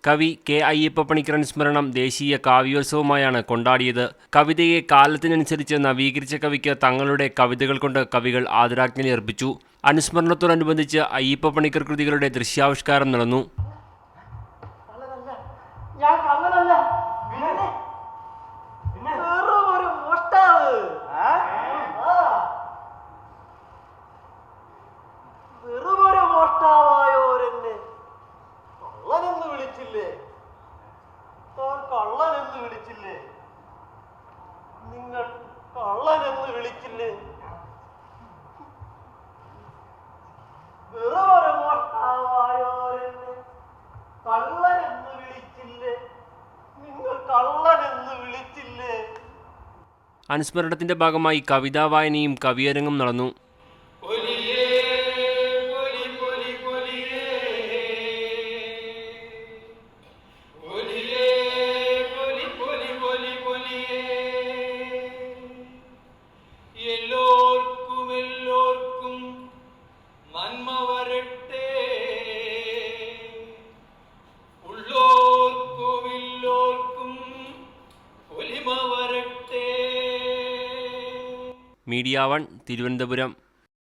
കവി കെ അയ്യപ്പപ്പണിക്കർ അനുസ്മരണം ദേശീയ കാവ്യോത്സവമായാണ് കൊണ്ടാടിയത്. കവിതയെ കാലത്തിനനുസരിച്ച് നവീകരിച്ച കവിക്ക് തങ്ങളുടെ കവിതകൾ കൊണ്ട് കവികൾ ആദരാഞ്ജലി അർപ്പിച്ചു. അനുസ്മരണത്തോടനുബന്ധിച്ച് അയ്യപ്പപ്പണിക്കർ കൃതികളുടെ ദൃശ്യാവിഷ്കാരം നടന്നു. കള്ളനെന്ന് വിളിച്ചില്ലേ? നിങ്ങൾ കള്ളനെന്ന് വിളിച്ചില്ലേ? വെറുമൊരു മോഷ്ടാവായോരെന്നെ കള്ളനെന്ന് വിളിച്ചില്ലേ? നിങ്ങൾ കള്ളനെന്ന് വിളിച്ചില്ലേ? അനുസ്മരണത്തിന്റെ ഭാഗമായി കവിതാ വായനയും കവിയരങ്ങും നടന്നു. മീഡിയ 1 തിരുവനന്തപുരം.